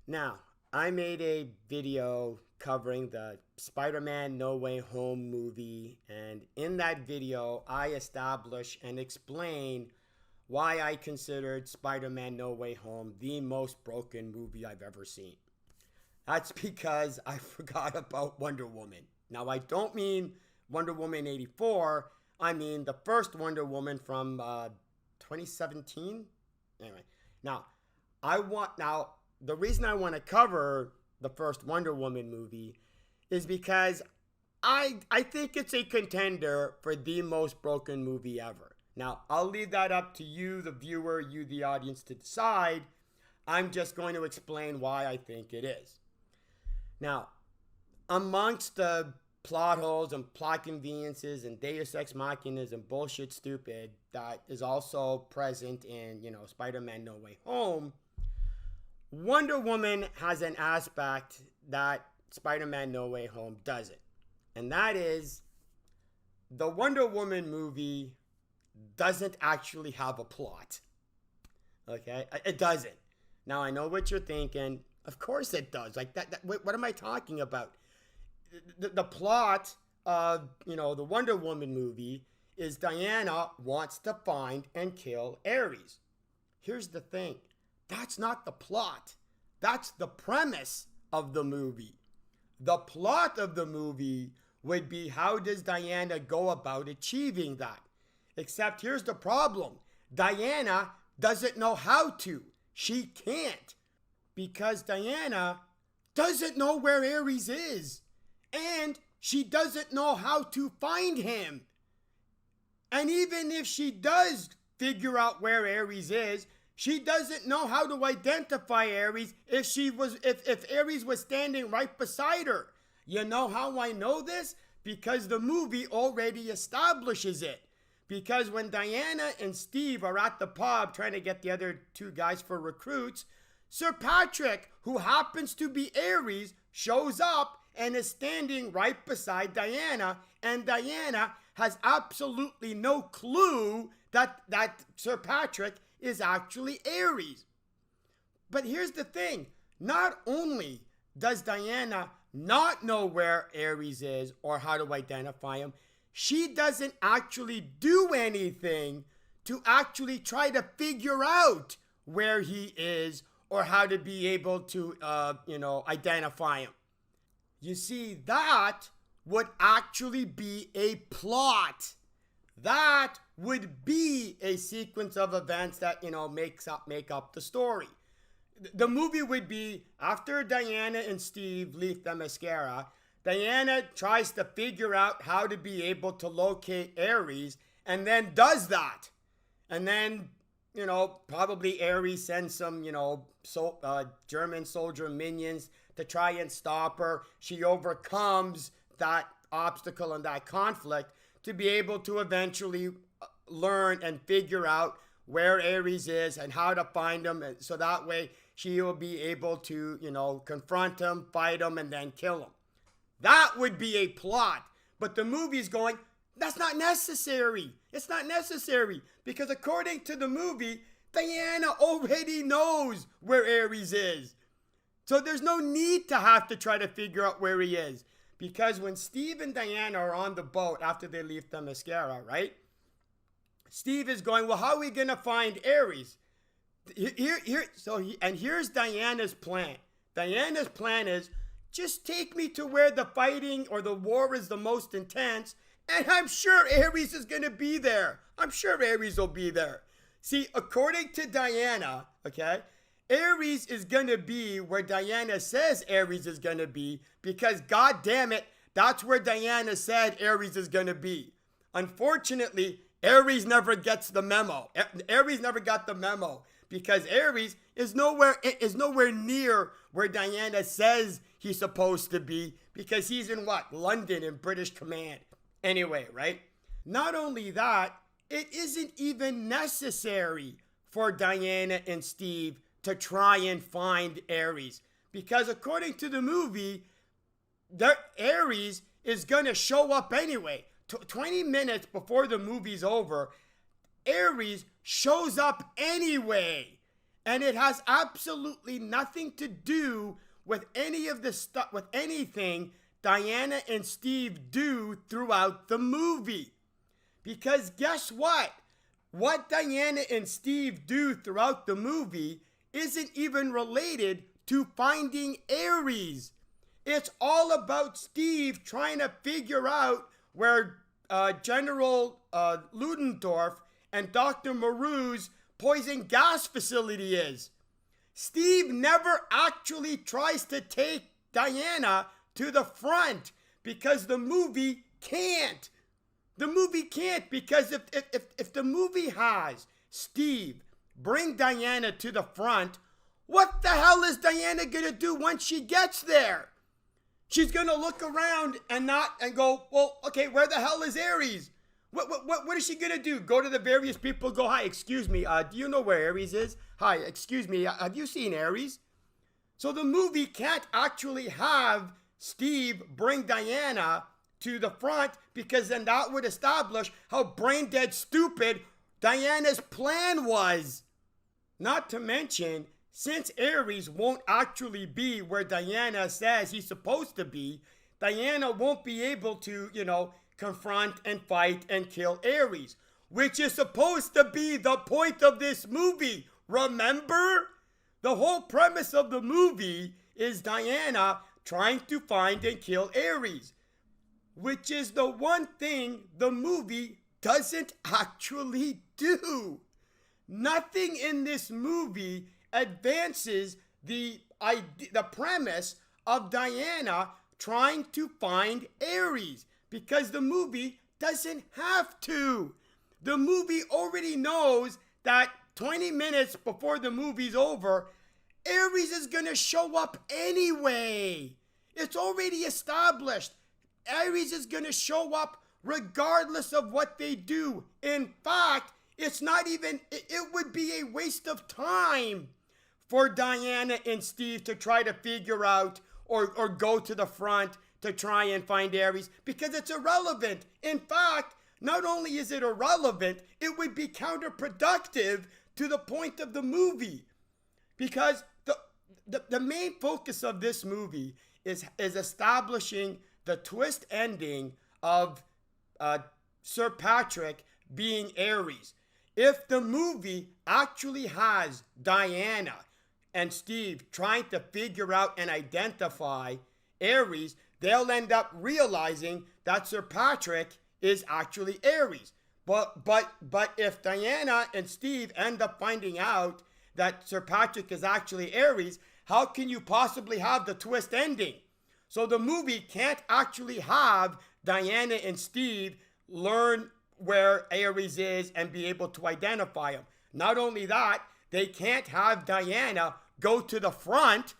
Now, I made a video covering the Spider-Man No Way Home movie, and in that video, I establish and explain why I considered Spider-Man No Way Home the most broken movie I've ever seen. That's because I forgot about Wonder Woman. Now, I don't mean Wonder Woman 84, I mean the first Wonder Woman from 2017. Anyway, now now the reason I want to cover the first Wonder Woman movie is because I think it's a contender for the most broken movie ever. Now, I'll leave that up to you, the viewer, you, the audience, to decide. I'm just going to explain why I think it is. Now, amongst the plot holes and plot conveniences and Deus Ex Machinas and bullshit stupid that is also present in, Spider-Man No Way Home, Wonder Woman has an aspect that Spider-Man No Way Home doesn't. And that is the Wonder Woman movie doesn't actually have a plot. Okay? It doesn't. Now, I know what you're thinking. Of course it does. Like that what am I talking about? The plot of, the Wonder Woman movie is Diana wants to find and kill Ares. Here's the thing. That's not the plot. That's the premise of the movie. The plot of the movie would be, how does Diana go about achieving that? Except here's the problem. Diana doesn't know how to. She can't. Because Diana doesn't know where Ares is. And she doesn't know how to find him. And even if she does figure out where Ares is, she doesn't know how to identify Ares if Ares was standing right beside her. You know how I know this? Because the movie already establishes it. Because when Diana and Steve are at the pub trying to get the other two guys for recruits, Sir Patrick, who happens to be Ares, shows up and is standing right beside Diana, and Diana has absolutely no clue that Sir Patrick is actually Ares. But here's the thing. Not only does Diana not know where Ares is or how to identify him, she doesn't actually do anything to actually try to figure out where he is or how to be able to, identify him. You see, that would actually be a plot. That would be a sequence of events that, make up the story. The movie would be, after Diana and Steve leave the mascara, Diana tries to figure out how to be able to locate Ares and then does that. And then, probably Ares sends some, German soldier minions to try and stop her. She overcomes that obstacle and that conflict to be able to eventually learn and figure out where Ares is and how to find him. And so that way she will be able to, confront him, fight him, and then kill him. That would be a plot. But the movie's going, that's not necessary. It's not necessary. Because according to the movie, Diana already knows where Ares is. So there's no need to have to try to figure out where he is. Because when Steve and Diana are on the boat after they leave the mascara, right? Steve is going, well, how are we going to find Ares? Here's Diana's plan. Diana's plan is, just take me to where the fighting or the war is the most intense, and I'm sure Ares is going to be there. I'm sure Ares will be there. See, according to Diana, okay, Ares is going to be where Diana says Ares is going to be, because, God damn it, that's where Diana said Ares is going to be. Unfortunately, Ares never gets the memo. Ares never got the memo because Ares is nowhere near where Diana says he's supposed to be, because he's in London in British Command. Anyway, right? Not only that, it isn't even necessary for Diana and Steve to try and find Ares, because according to the movie, Ares is going to show up anyway. 20 minutes before the movie's over, Ares shows up anyway. And it has absolutely nothing to do with any of the stuff, with anything Diana and Steve do throughout the movie. Because guess what? What Diana and Steve do throughout the movie isn't even luded to finding Ares. It's all about Steve trying to figure out where General Ludendorff and Dr. Moreau's poison gas facility is. Steve never actually tries to take Diana to the front because the movie can't. The movie can't, because if the movie has Steve bring Diana to the front, what the hell is Diana gonna do once she gets there? She's gonna look around and go, well, okay, where the hell is Ares? What is she gonna do? Go to the various people, go, hi, excuse me, do you know where Ares is? Hi, excuse me, have you seen Ares? So the movie can't actually have Steve bring Diana to the front, because then that would establish how brain dead stupid Diana's plan was. Not to mention, since Ares won't actually be where Diana says he's supposed to be, Diana won't be able to, confront and fight and kill Ares, which is supposed to be the point of this movie. Remember? The whole premise of the movie is Diana trying to find and kill Ares, which is the one thing the movie doesn't actually do. Nothing in this movie advances the premise of Diana trying to find Ares, because the movie doesn't have to. The movie already knows that 20 minutes before the movie's over, Ares is going to show up anyway. It's already established. Ares is going to show up regardless of what they do. In fact, it would be a waste of time for Diana and Steve to try to figure out or go to the front to try and find Ares, because it's irrelevant. In fact, not only is it irrelevant, it would be counterproductive to the point of the movie, because the main focus of this movie is establishing the twist ending of Sir Patrick being Ares. If the movie actually has Diana and Steve trying to figure out and identify Ares, they'll end up realizing that Sir Patrick is actually Ares. But if Diana and Steve end up finding out that Sir Patrick is actually Ares, how can you possibly have the twist ending? So the movie can't actually have Diana and Steve learn where Ares is and be able to identify him. Not only that, they can't have Diana go to the front,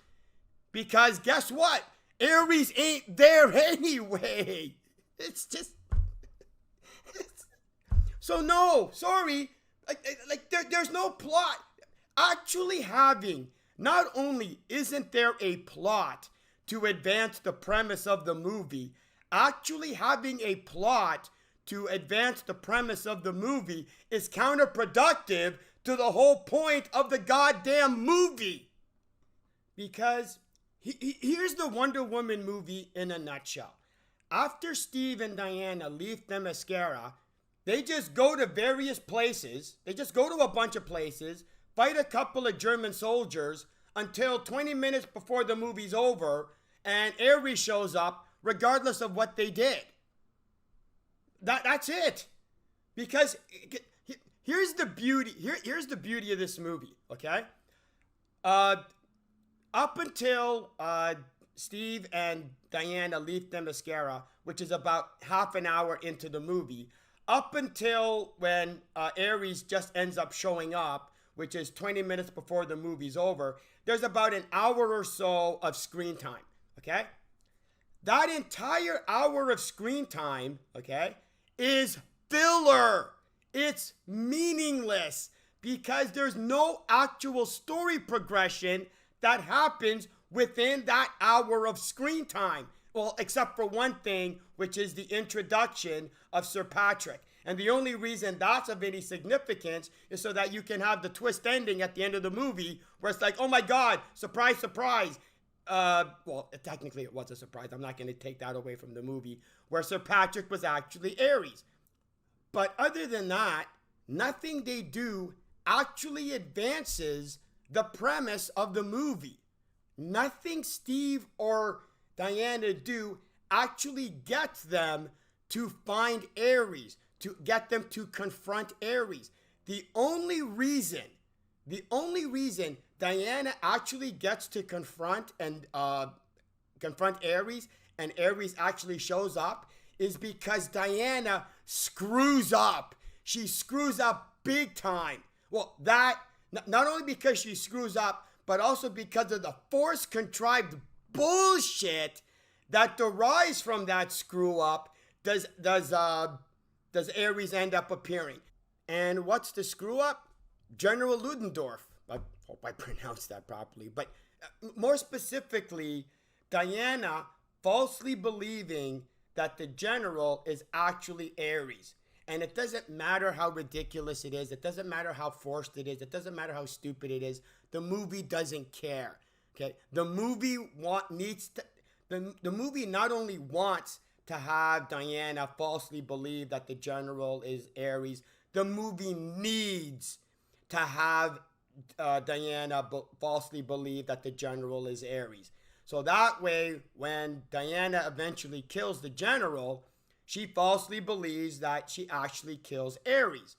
because guess what? Ares ain't there anyway. It's just... So no, sorry. There's no plot. Actually having, not only isn't there a plot to advance the premise of the movie, actually having a plot to advance the premise of the movie is counterproductive to the whole point of the goddamn movie. Because here's the Wonder Woman movie in a nutshell. After Steve and Diana leave Themyscira, they just go to various places. They just go to a bunch of places, fight a couple of German soldiers until 20 minutes before the movie's over, and Ares shows up regardless of what they did. That's it. Because here's the beauty. Here's the beauty of this movie, okay? Up until Steve and Diana leave Themyscira, which is about half an hour into the movie, up until when Ares just ends up showing up, which is 20 minutes before the movie's over, there's about an hour or so of screen time, okay? That entire hour of screen time, okay, is filler. It's meaningless because there's no actual story progression that happens within that hour of screen time. Well, except for one thing, which is the introduction of Sir Patrick. And the only reason that's of any significance is so that you can have the twist ending at the end of the movie where it's like, oh my God, surprise, surprise. Well, technically it was a surprise. I'm not going to take that away from the movie, where Sir Patrick was actually Ares. But other than that, nothing they do actually advances the premise of the movie. Nothing Steve or Diana do actually gets them to find Ares, to get them to confront Ares. The only reason Diana actually gets to confront Ares, and Ares actually shows up, is because Diana screws up. She screws up big time. Well, that, not only because she screws up, but also because of the forced contrived bullshit that derives from that screw up, does Ares end up appearing. And what's the screw up? General Ludendorff. I hope I pronounced that properly. But more specifically, Diana falsely believing that the general is actually Ares. And it doesn't matter how ridiculous it is. It doesn't matter how forced it is. It doesn't matter how stupid it is. The movie doesn't care. Okay? The movie the movie not only wants to have Diana falsely believe that the general is Ares, the movie needs to have Diana falsely believe that the general is Ares. So that way, when Diana eventually kills the general, she falsely believes that she actually kills Ares.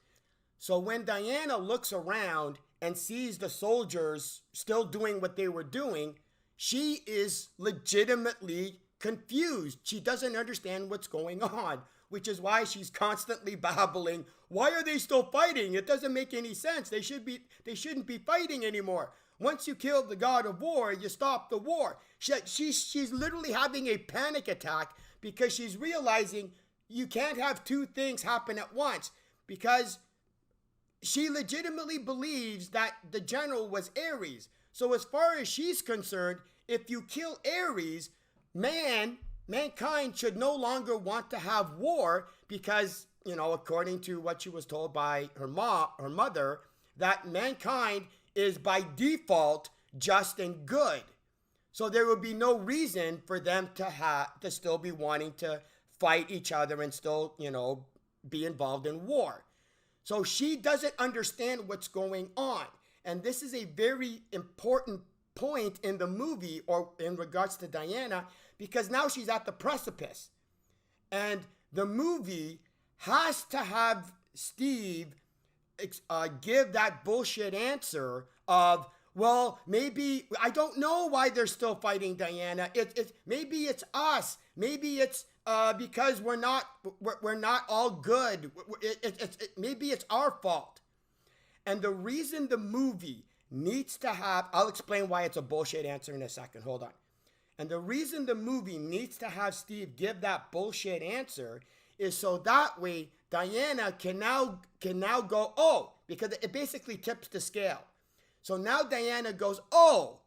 So when Diana looks around and sees the soldiers still doing what they were doing, she is legitimately confused. She doesn't understand what's going on, which is why she's constantly babbling, why are they still fighting? It doesn't make any sense. They shouldn't be fighting anymore. Once you kill the god of war, you stop the war. She's literally having a panic attack because she's realizing you can't have two things happen at once, because she legitimately believes that the general was Ares. So as far as she's concerned, if you kill Ares, mankind should no longer want to have war because, according to what she was told by her mother, that mankind is by default just and good. So there would be no reason for them to still be wanting to fight each other and still, be involved in war. So she doesn't understand what's going on. And this is a very important point in the movie, or in regards to Diana, because now she's at the precipice. And the movie has to have Steve give that bullshit answer of, well, maybe, I don't know why they're still fighting Diana. Maybe it's us. Maybe it's because we're not all good. Maybe it's our fault. And the reason the movie needs to have, I'll explain why it's a bullshit answer in a second. Hold on. And the reason the movie needs to have Steve give that bullshit answer is so that way Diana can now go, oh, because it basically tips the scale. So now Diana goes, oh,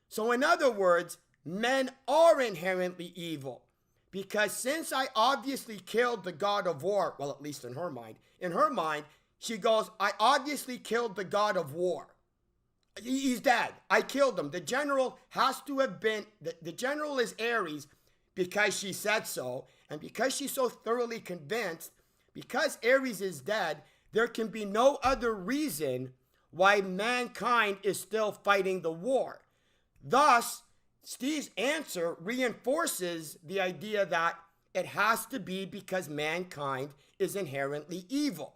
so in other words, men are inherently evil. Because since I obviously killed the god of war, well, at least in her mind, she goes, I obviously killed the god of war. He's dead. I killed him. The general has to have been, the general is Ares because she said so. And because she's so thoroughly convinced, because Ares is dead, there can be no other reason why mankind is still fighting the war. Thus, Steve's answer reinforces the idea that it has to be because mankind is inherently evil.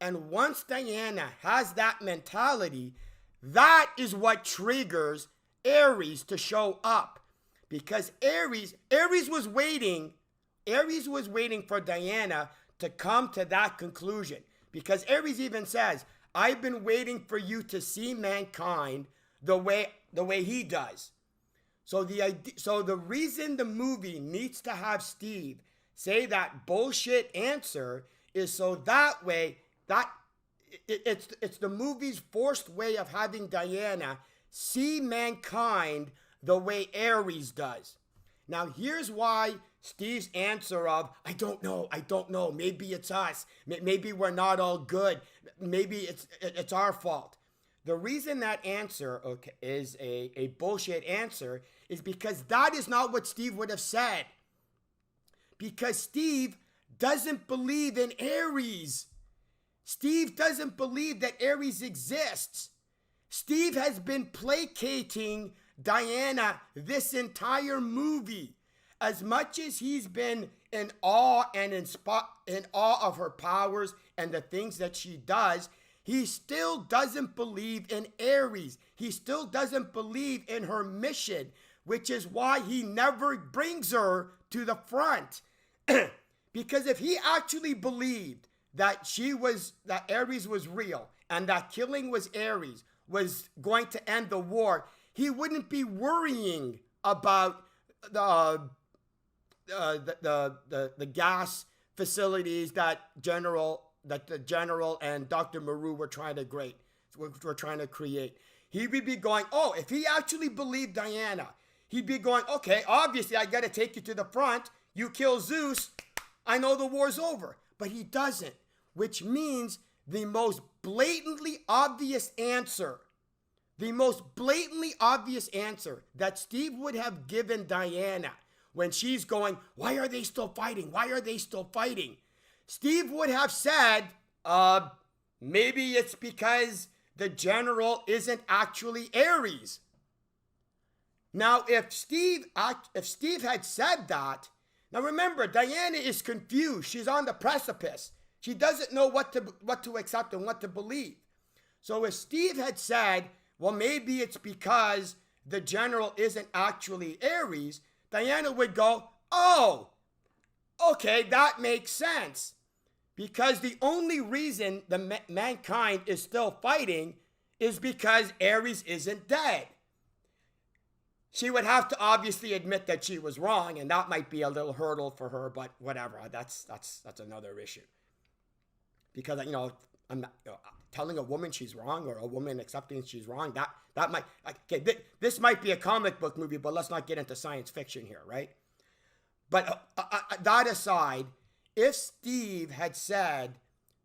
And once Diana has that mentality, that is what triggers Ares to show up. Because Ares was waiting for Diana to come to that conclusion. Because Ares even says, I've been waiting for you to see mankind the way he does. So the reason the movie needs to have Steve say that bullshit answer is so that way it's the movie's forced way of having Diana see mankind the way Ares does. Now here's why Steve's answer of, I don't know, maybe it's us, maybe we're not all good, maybe it's our fault. The reason that answer, okay, is a bullshit answer is because that is not what Steve would have said. Because Steve doesn't believe in Ares. Steve doesn't believe that Ares exists. Steve has been placating Diana this entire movie. As much as he's been in awe and in awe of her powers and the things that she does, he still doesn't believe in Ares. He still doesn't believe in her mission, which is why he never brings her to the front. Because if he actually believed that that Ares was real and that killing Ares was going to end the war, he wouldn't be worrying about the gas facilities that the general and Dr. Maru were trying to create. He would be going, oh, if he actually believed Diana, he'd be going, okay, obviously I got to take you to the front. You kill Zeus, I know the war's over. But he doesn't, which means the most blatantly obvious answer that Steve would have given Diana when she's going, why are they still fighting? Why are they still fighting? Steve would have said, maybe it's because the general isn't actually Ares. Now, if Steve had said that, now remember, Diana is confused. She's on the precipice. She doesn't know what to accept and what to believe. So if Steve had said, well, maybe it's because the general isn't actually Ares, Diana would go, oh, okay, that makes sense. Because the only reason the mankind is still fighting is because Ares isn't dead. She would have to obviously admit that she was wrong, and that might be a little hurdle for her, but whatever. That's another issue. Because, I'm not telling a woman she's wrong or a woman accepting she's wrong. That might, okay, this might be a comic book movie, but let's not get into science fiction here, right? But that aside, if Steve had said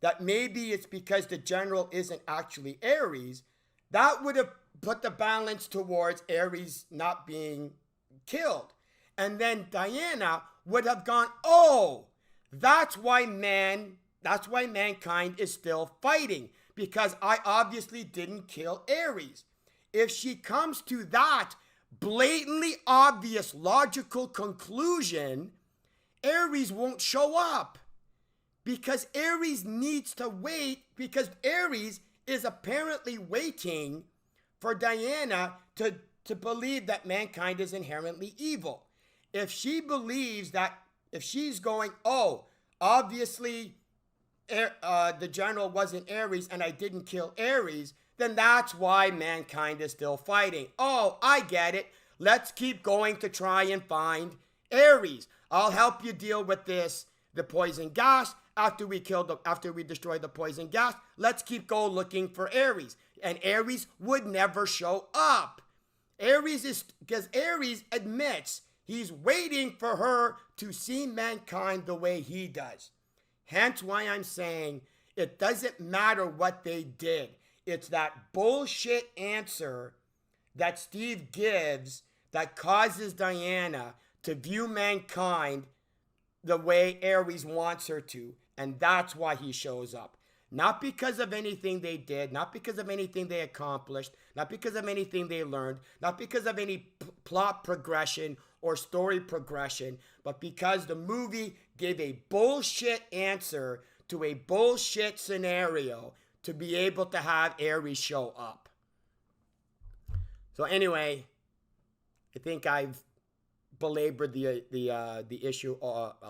that maybe it's because the general isn't actually Ares, that would have put the balance towards Ares not being killed. And then Diana would have gone, oh, that's why mankind is still fighting, because I obviously didn't kill Ares. If she comes to that blatantly obvious logical conclusion, Ares won't show up, because Ares needs to wait, because Ares is apparently waiting for Diana to believe that mankind is inherently evil. If she believes that, if she's going, oh, obviously the general wasn't Ares and I didn't kill Ares, then that's why mankind is still fighting. Oh, I get it. Let's keep going to try and find Ares. I'll help you deal with the poison gas. After we destroy the poison gas, let's keep looking for Ares. And Ares would never show up. Because Ares admits he's waiting for her to see mankind the way he does. Hence why I'm saying it doesn't matter what they did. It's that bullshit answer that Steve gives that causes Diana to view mankind the way Ares wants her to. And that's why he shows up. Not because of anything they did, not because of anything they accomplished, not because of anything they learned, not because of any plot progression or story progression, but because the movie gave a bullshit answer to a bullshit scenario to be able to have Ares show up. So anyway, I think I've belabored the issue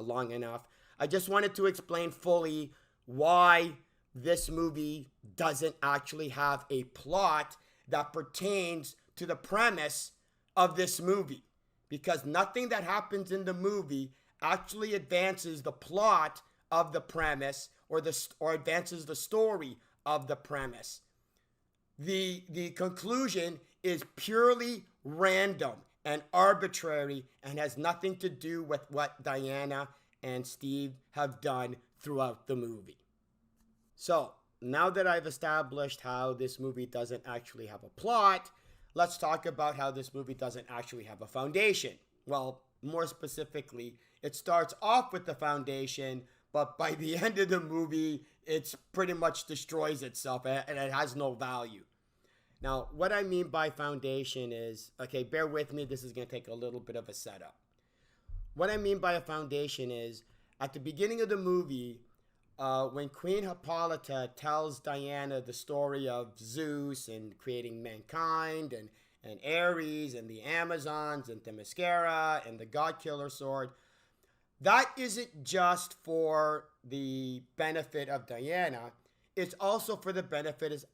long enough. I just wanted to explain fully why this movie doesn't actually have a plot that pertains to the premise of this movie, because nothing that happens in the movie actually advances the plot of the premise or advances the story of the premise. The conclusion is purely random and arbitrary and has nothing to do with what Diana and Steve have done throughout the movie. So, now that I've established how this movie doesn't actually have a plot, let's talk about how this movie doesn't actually have a foundation. Well, more specifically, it starts off with the foundation, but by the end of the movie, it pretty much destroys itself and it has no value. Now, what I mean by foundation is, okay, bear with me, this is going to take a little bit of a setup. What I mean by a foundation is, at the beginning of the movie, when Queen Hippolyta tells Diana the story of Zeus and creating mankind and Ares and the Amazons and Themyscira and the God Killer sword, that isn't just for the benefit of Diana. It's also for the benefit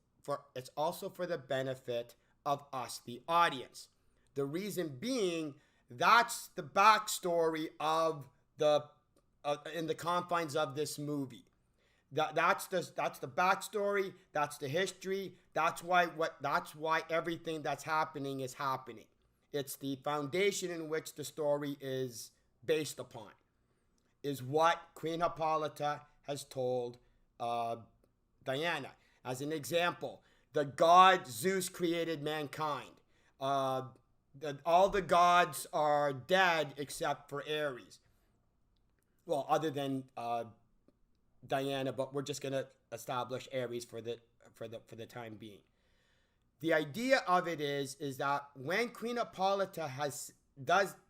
of us, the audience. The reason being, that's the backstory of in the confines of this movie. That's the backstory. That's the history. That's why everything that's happening is happening. It's the foundation in which the story is based upon. Is what Queen Hippolyta has told Diana. As an example, the god Zeus created mankind. All the gods are dead except for Ares. Well, other than Diana, but we're just going to establish Ares for the time being. The idea of it is that when Queen Hippolyta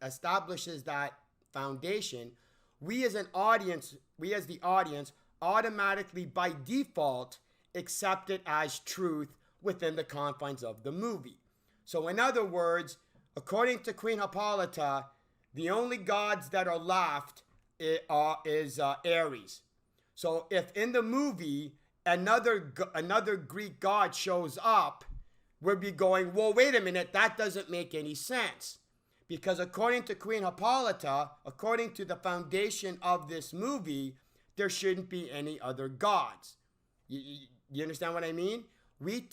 establishes that foundation, we as the audience automatically by default accept it as truth within the confines of the movie. So in other words, according to Queen Hippolyta, the only gods that are left is Ares. So if in the movie another Greek god shows up, we'll be going, well, wait a minute, that doesn't make any sense. Because according to Queen Hippolyta, according to the foundation of this movie, there shouldn't be any other gods. You understand what I mean? We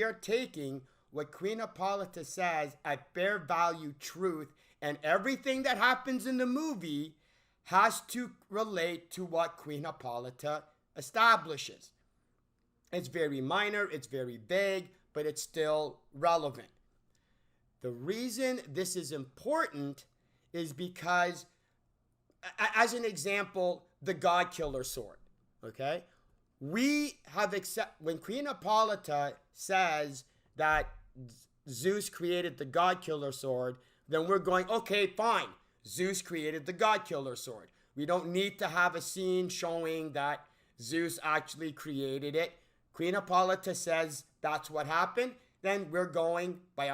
are taking what Queen Hippolyta says at bare value truth, and everything that happens in the movie has to relate to what Queen Hippolyta establishes. It's very minor, it's very vague, but it's still relevant. The reason this is important is because, as an example, the God Killer sword, okay? We have when Queen Hippolyta says that Zeus created the God Killer sword, then we're going, okay, fine. Zeus created the God Killer sword. We don't need to have a scene showing that Zeus actually created it. Queen Hippolyta says that's what happened. Then we're going by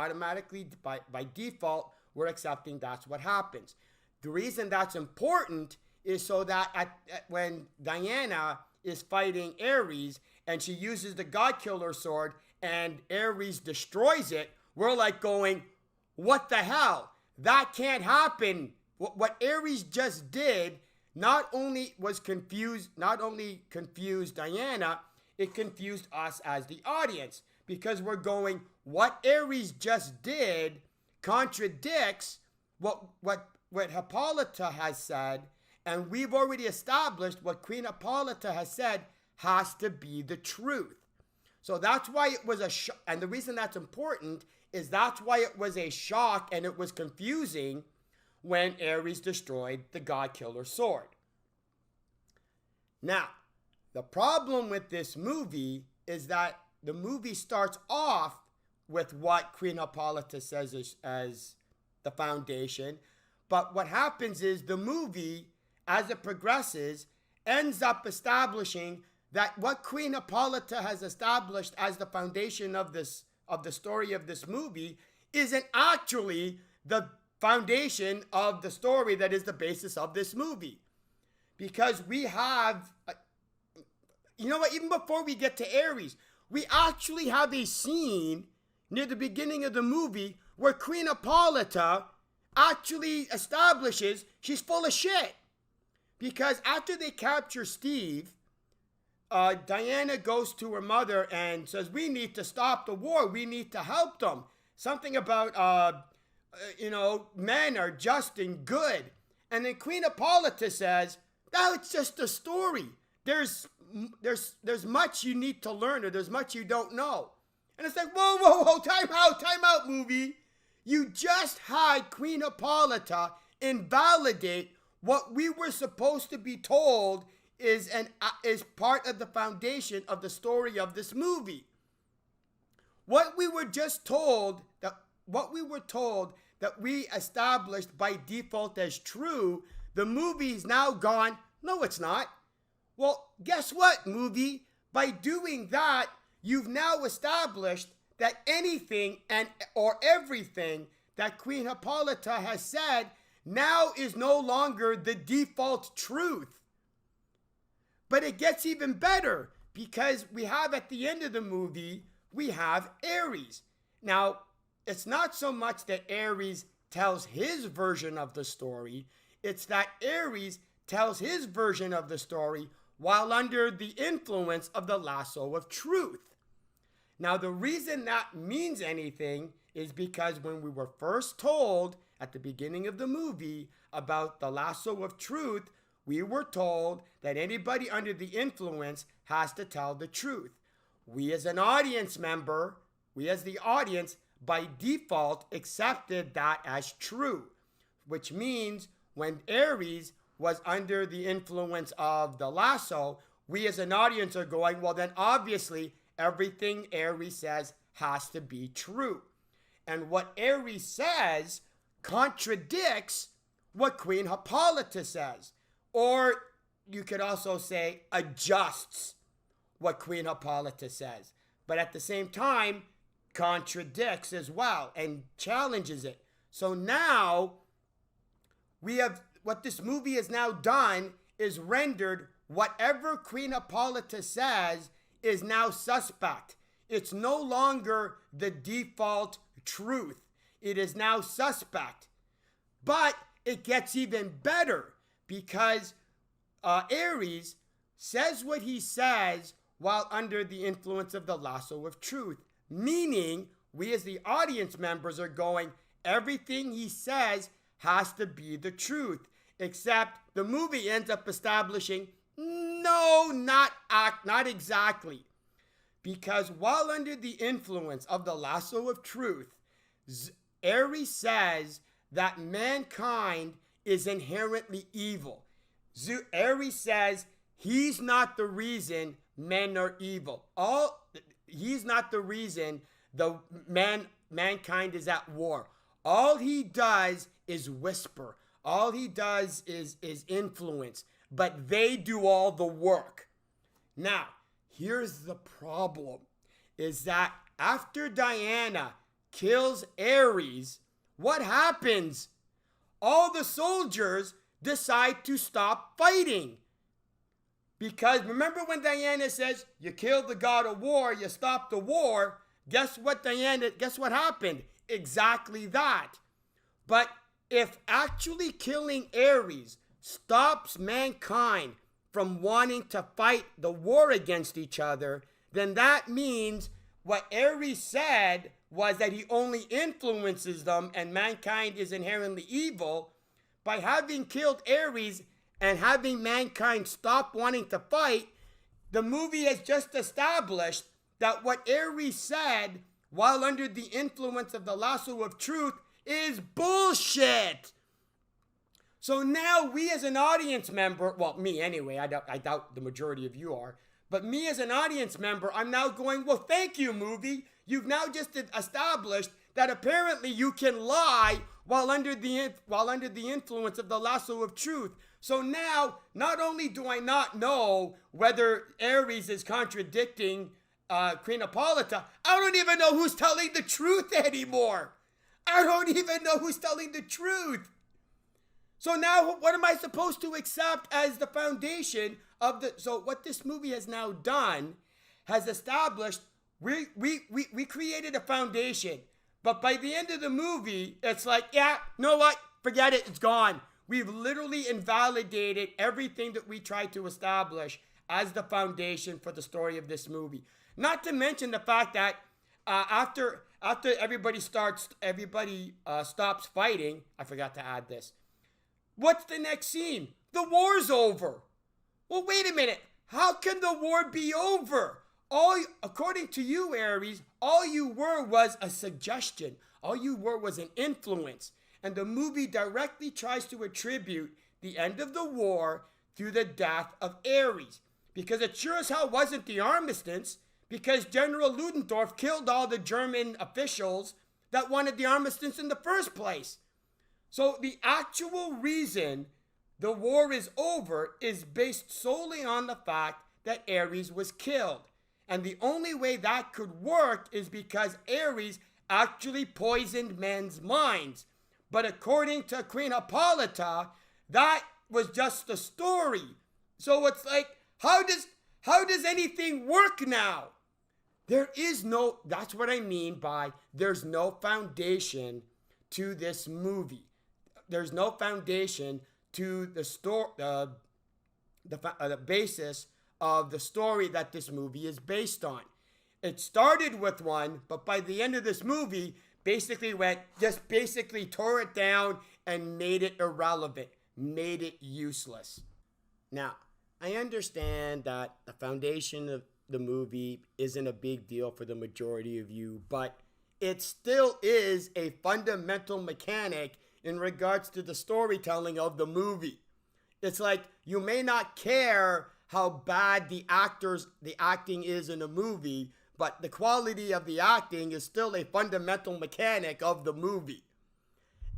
default, we're accepting that's what happens. The reason that's important is so that when Diana is fighting Ares and she uses the God Killer sword and Ares destroys it, we're like going, what the hell? That can't happen. What Ares just did not only confused Diana, it confused us as the audience, because we're going, what Ares just did contradicts what Hippolyta has said, and we've already established what Queen Hippolyta has said has to be the truth. So that's why it was and the reason that's important is that's why it was a shock and it was confusing when Ares destroyed the God Killer sword. Now, the problem with this movie is that the movie starts off with what Queen Hippolyta says as the foundation, but what happens is the movie, as it progresses, ends up establishing that what Queen Hippolyta has established as the foundation of the story of this movie isn't actually the foundation of the story that is the basis of this movie. Because we have, you know what, even before we get to Ares, we actually have a scene near the beginning of the movie where Queen Hippolyta actually establishes she's full of shit. Because after they capture Steve, Diana goes to her mother and says, we need to stop the war. We need to help them. something about, men are just and good. And then Queen Hippolyta says, no, it's just a story. There's much you need to learn, or there's much you don't know. And it's like, whoa, time out, movie. You just had Queen Hippolyta invalidate what we were supposed to be told is part of the foundation of the story of this movie. What we were told that we established by default as true, the movie's now gone, no, it's not. Well, guess what, movie? By doing that, you've now established that anything or everything that Queen Hippolyta has said now is no longer the default truth. But it gets even better, because we have at the end of the movie, we have Ares. Now, it's not so much that Ares tells his version of the story, it's that Ares tells his version of the story while under the influence of the lasso of truth. Now, the reason that means anything is because when we were first told at the beginning of the movie about the lasso of truth, we were told that anybody under the influence has to tell the truth. We as an audience member, we as the audience, by default accepted that as true, which means when Ares was under the influence of the lasso, we as an audience are going, well, then obviously everything Ares says has to be true. And what Ares says contradicts what Queen Hippolyta says. Or you could also say adjusts what Queen Hippolyta says. But at the same time, contradicts as well and challenges it. So now we have, what this movie has now done is rendered whatever Queen Hippolyta says is now suspect. It's no longer the default truth. It is now suspect. But it gets even better, because Ares says what he says while under the influence of the lasso of truth. Meaning, we as the audience members are going, everything he says has to be the truth. Except the movie ends up establishing, no, not exactly. Because while under the influence of the lasso of truth, Ares says that mankind is inherently evil. Ares says he's not the reason men are evil. He's not the reason mankind is at war. All he does is whisper. All he does is influence. But they do all the work. Now, here's the problem, is that after Diana kills Ares, what happens? All the soldiers decide to stop fighting. Because remember when Diana says, you killed the god of war, you stopped the war, guess what happened? Exactly that. But if actually killing Ares stops mankind from wanting to fight the war against each other, then that means what Ares said was that he only influences them and mankind is inherently evil. By having killed Ares and having mankind stop wanting to fight, the movie has just established that what Ares said while under the influence of the lasso of truth is bullshit. So now we as an audience member, well, me anyway, I doubt the majority of you are, but me as an audience member, I'm now going, well, thank you, movie. You've now just established that apparently you can lie while under the influence of the lasso of truth. So now, not only do I not know whether Ares is contradicting Queen Hippolyta, I don't even know who's telling the truth anymore. I don't even know who's telling the truth. So now what am I supposed to accept as the foundation of the... So what this movie has now done has established, we created a foundation. But by the end of the movie, it's like, yeah, you know what? Forget it. It's gone. We've literally invalidated everything that we tried to establish as the foundation for the story of this movie. Not to mention the fact that after after everybody stops fighting, I forgot to add this. What's the next scene? The war's over. Well, wait a minute. How can the war be over? According to you, Aries, all you were was a suggestion. All you were was an influence. And the movie directly tries to attribute the end of the war through the death of Ares. Because it sure as hell wasn't the armistice, because General Ludendorff killed all the German officials that wanted the armistice in the first place. So the actual reason the war is over is based solely on the fact that Ares was killed. And the only way that could work is because Ares actually poisoned men's minds. But according to Queen Hippolyta, that was just a story. So it's like, how does anything work now? That's what I mean by there's no foundation to this movie. There's no foundation to the basis of the story that this movie is based on. It started with one, but by the end of this movie, basically tore it down and made it irrelevant, made it useless. Now, I understand that the foundation of the movie isn't a big deal for the majority of you, but it still is a fundamental mechanic in regards to the storytelling of the movie. It's like you may not care how bad the acting is in a movie, but the quality of the acting is still a fundamental mechanic of the movie.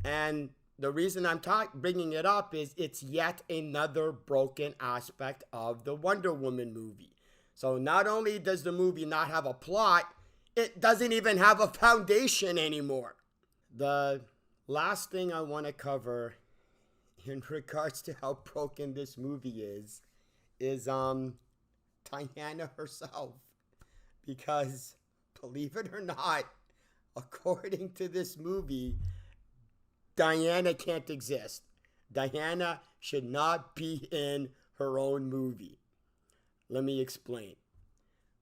And the reason I'm bringing it up is it's yet another broken aspect of the Wonder Woman movie. So not only does the movie not have a plot, it doesn't even have a foundation anymore. The last thing I want to cover in regards to how broken this movie is Diana herself. Because, believe it or not, according to this movie, Diana can't exist. Diana should not be in her own movie. Let me explain.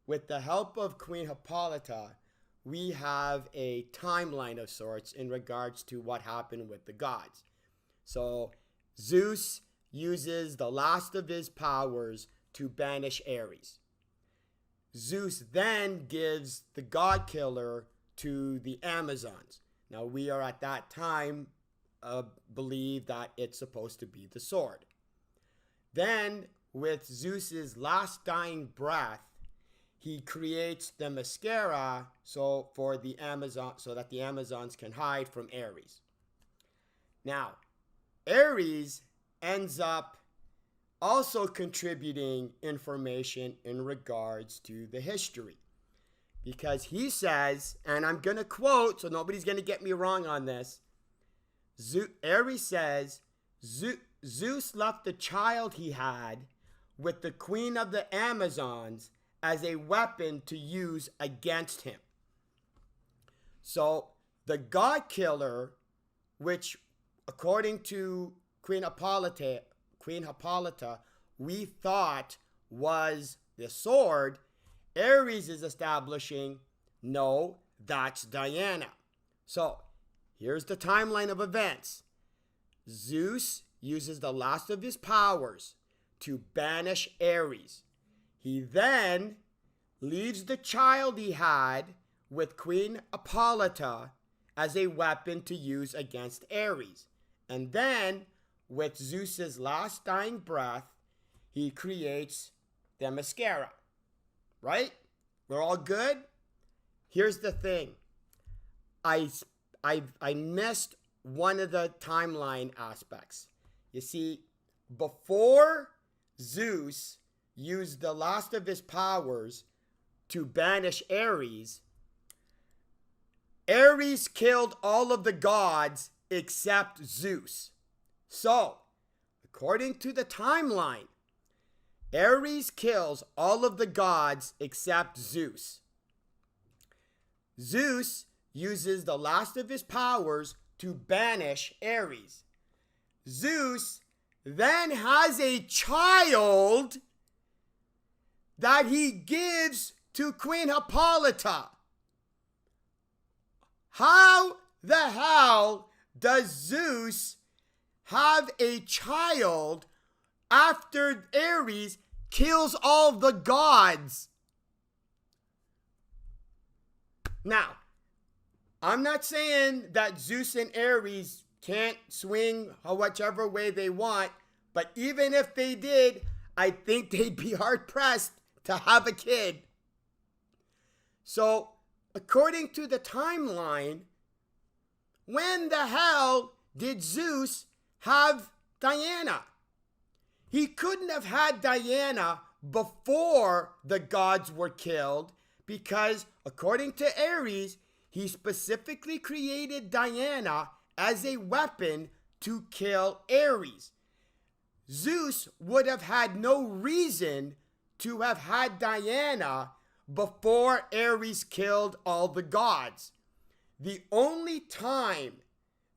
With the help of Queen Hippolyta, we have a timeline of sorts in regards to what happened with the gods. So Zeus uses the last of his powers to banish Ares. Zeus then gives the god killer to the Amazons. Now we are at that time believe that it's supposed to be the sword. Then with Zeus's last dying breath, he creates the mascara so that the Amazons can hide from Ares. Now, Ares ends up also contributing information in regards to the history. Because he says, and I'm going to quote, so nobody's going to get me wrong on this. Ares says, Zeus left the child he had with the queen of the Amazons as a weapon to use against him. So the god killer, which according to Queen Hippolyta, we thought was the sword, Ares is establishing, no, that's Diana. So here's the timeline of events. Zeus uses the last of his powers to banish Ares. He then leaves the child he had with Queen Hippolyta as a weapon to use against Ares. And then, with Zeus's last dying breath, he creates the mascara. Right? We're all good? Here's the thing. I missed one of the timeline aspects. You see, before Zeus used the last of his powers to banish Ares, Ares killed all of the gods except Zeus. So, according to the timeline, Ares kills all of the gods except Zeus. Zeus uses the last of his powers to banish Ares. Zeus then has a child that he gives to Queen Hippolyta. How the hell does Zeus have a child after Ares kills all the gods? Now, I'm not saying that Zeus and Ares can't swing whichever way they want, but even if they did, I think they'd be hard pressed to have a kid. So, according to the timeline, when the hell did Zeus have Diana? He couldn't have had Diana before the gods were killed because, according to Ares, he specifically created Diana as a weapon to kill Ares. Zeus would have had no reason to have had Diana before Ares killed all the gods. The only time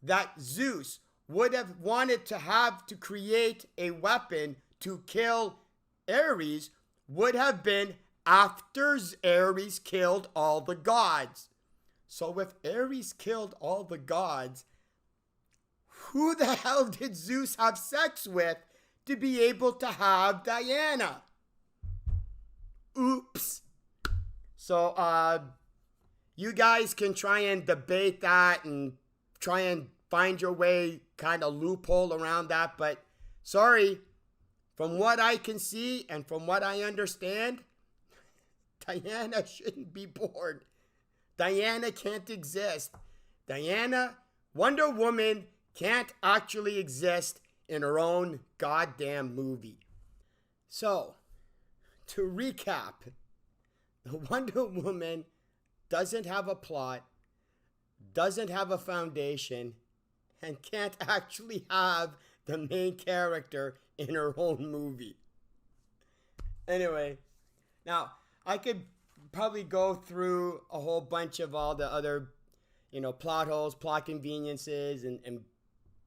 that Zeus would have wanted to have to create a weapon to kill Ares would have been after Ares killed all the gods. So if Ares killed all the gods, who the hell did Zeus have sex with to be able to have Diana? Oops. So, you guys can try and debate that and try and find your way, kind of loophole around that. But sorry, from what I can see and from what I understand, Diana shouldn't be born. Diana can't exist. Diana, Wonder Woman, can't actually exist in her own goddamn movie. So, to recap, the Wonder Woman doesn't have a plot, doesn't have a foundation, and can't actually have the main character in her own movie. Anyway, now I could probably go through a whole bunch of all the other, plot holes, plot conveniences, and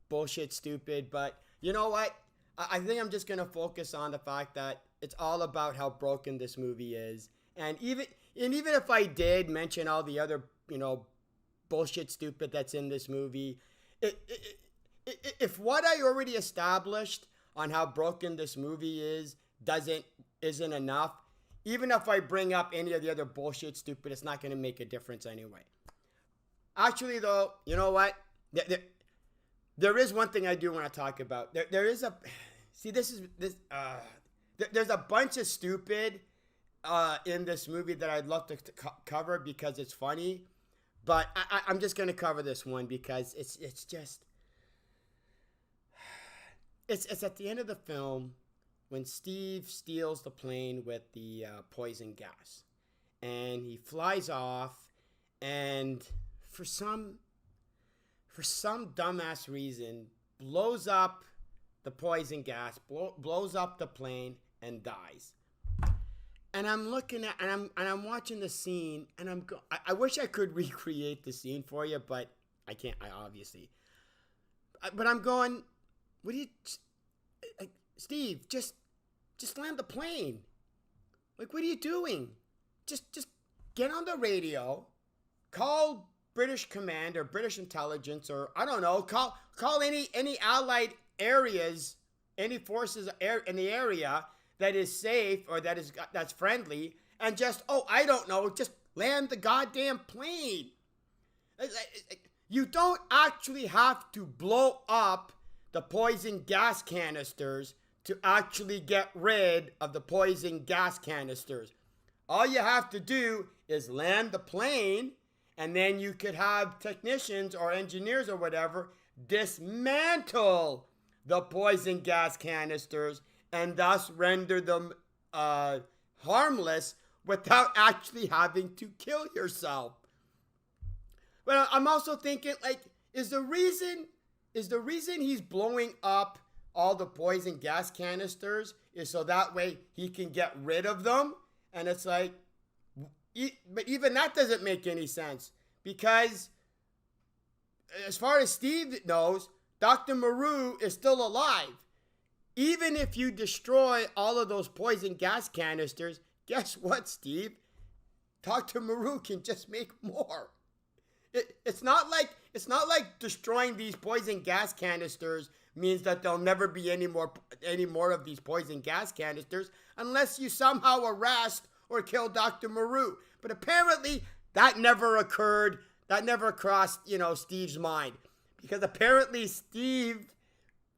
bullshit stupid, but you know what? I think I'm just going to focus on the fact that it's all about how broken this movie is. And even if I did mention all the other, bullshit stupid that's in this movie, if what I already established on how broken this movie isn't enough, even if I bring up any of the other bullshit stupid, it's not going to make a difference anyway. Actually, though, you know what? There is one thing I do want to talk about. There's a bunch of stupid in this movie that I'd love to cover because it's funny, but I'm just gonna cover this one because it's at the end of the film when Steve steals the plane with the poison gas, and he flies off, and for some dumbass reason, blows up the poison gas, blows up the plane, and dies. And I'm looking at, and I'm watching the scene, and I wish I could recreate the scene for you, but I can't. Obviously. But I'm going, what do you, Steve? Just land the plane. Like, what are you doing? Just get on the radio, call British Command or British Intelligence, or I don't know, call any allied areas, any forces in the area that is safe or that's friendly, and just just land the goddamn plane. You don't actually have to blow up the poison gas canisters to actually get rid of the poison gas canisters. All you have to do is land the plane, and then you could have technicians or engineers or whatever dismantle the poison gas canisters and thus render them harmless without actually having to kill yourself. But I'm also thinking, like, is the reason he's blowing up all the poison gas canisters is so that way he can get rid of them? And it's like, but even that doesn't make any sense, because as far as Steve knows, Dr. Maru is still alive. Even if you destroy all of those poison gas canisters, guess what, Steve? Dr. Maru can just make more. It's not like destroying these poison gas canisters means that there'll never be any more of these poison gas canisters unless you somehow arrest or kill Dr. Maru. But apparently that never occurred. That never crossed, Steve's mind. Because apparently Steve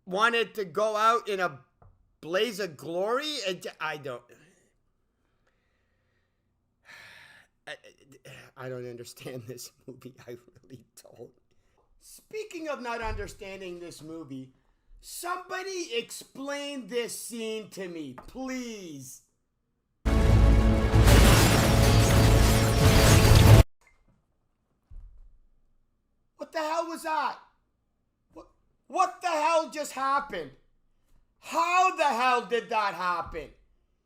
wanted to go out in a blaze of glory. I don't understand this movie. I really don't. Speaking of not understanding this movie, somebody explain this scene to me, please. What the hell was that? What the hell just happened? How the hell did that happen?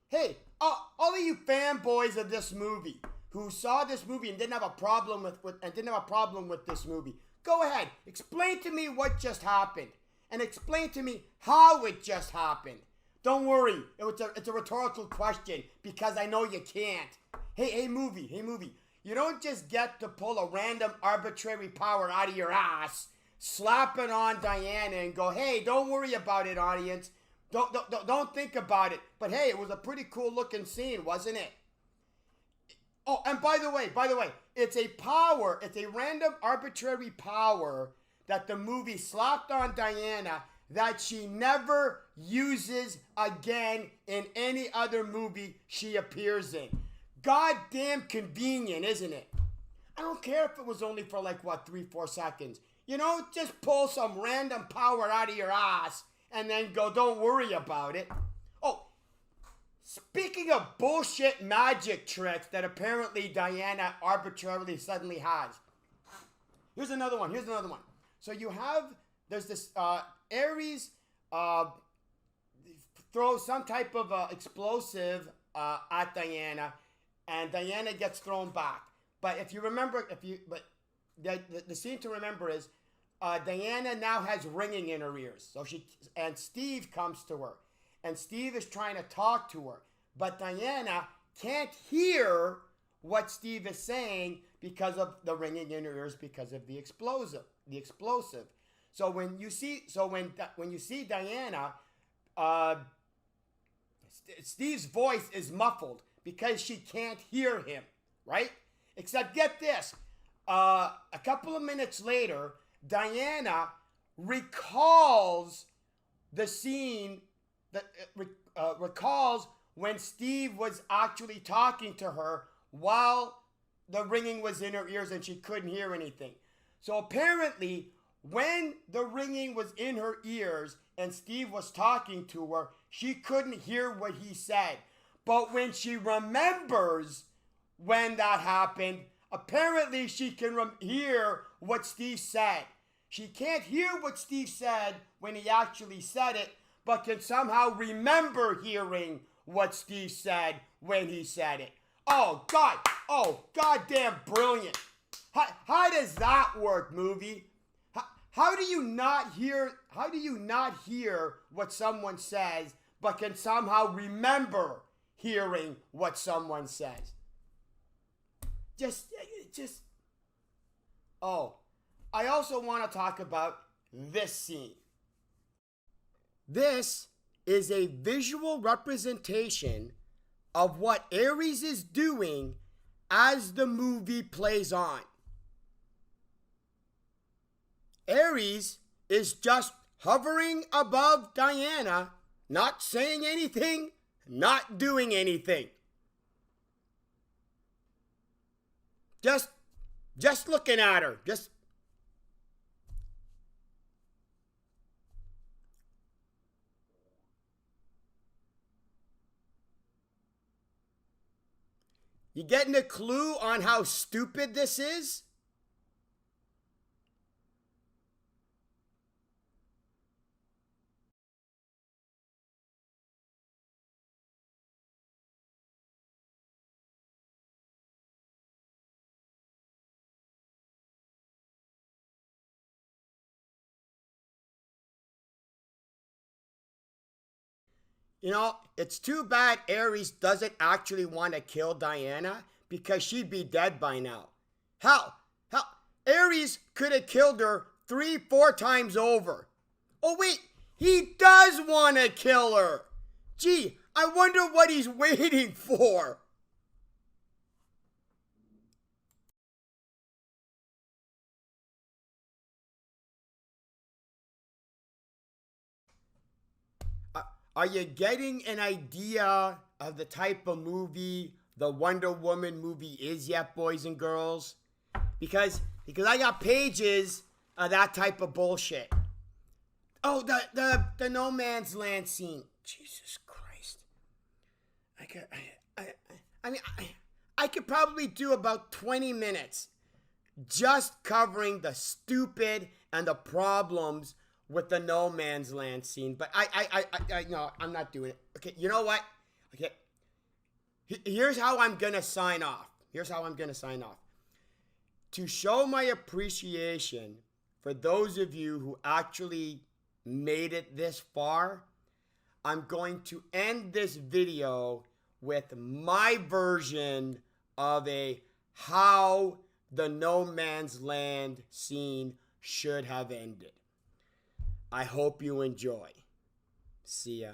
Hey, all of you fanboys of this movie who saw this movie and didn't have a problem with this movie, go ahead, explain to me what just happened, and explain to me how it just happened. Don't worry, it's a rhetorical question because I know you can't. Hey, movie. You don't just get to pull a random arbitrary power out of your ass, slap it on Diana, and go, hey, don't worry about it, audience. Don't think about it. But hey, it was a pretty cool looking scene, wasn't it? Oh, and by the way, it's a random arbitrary power that the movie slapped on Diana that she never uses again in any other movie she appears in. Goddamn convenient, isn't it? I don't care if it was only for 3-4 seconds. Just pull some random power out of your ass and then go, don't worry about it. Oh, speaking of bullshit magic tricks that apparently Diana arbitrarily suddenly has. Here's another one. So there's this, Ares throws some type of explosive at Diana, and Diana gets thrown back. But if you remember, the scene to remember is Diana now has ringing in her ears. And Steve comes to her, and Steve is trying to talk to her, but Diana can't hear what Steve is saying because of the ringing in her ears because of the explosive. So when you see Diana, Steve's voice is muffled because she can't hear him, right? Except get this, a couple of minutes later, Diana recalls the scene recalls when Steve was actually talking to her while the ringing was in her ears and she couldn't hear anything. So apparently, when the ringing was in her ears and Steve was talking to her, she couldn't hear what he said. But when she remembers when that happened, apparently she can hear what Steve said. She can't hear what Steve said when he actually said it, but can somehow remember hearing what Steve said when he said it. Oh, God. Oh, goddamn brilliant. How does that work, movie? How do you not hear what someone says, but can somehow remember hearing what someone says? Oh, I also want to talk about this scene. This is a visual representation of what Ares is doing as the movie plays on. Ares is just hovering above Diana, not saying anything, not doing anything. Just looking at her. You getting a clue on how stupid this is? It's too bad Ares doesn't actually want to kill Diana because she'd be dead by now. Hell, Ares could have killed her 3-4 times over. Oh wait, he does want to kill her. Gee, I wonder what he's waiting for. Are you getting an idea of the type of movie the Wonder Woman movie is yet, boys and girls? Because I got pages of that type of bullshit. Oh, the no man's land scene. Jesus Christ. I could probably do about 20 minutes just covering the stupid and the problems with the no man's land scene. But no, I'm not doing it. Okay, you know what? Okay, here's how I'm gonna sign off. To show my appreciation for those of you who actually made it this far, I'm going to end this video with my version of how the no man's land scene should have ended. I hope you enjoy. See ya.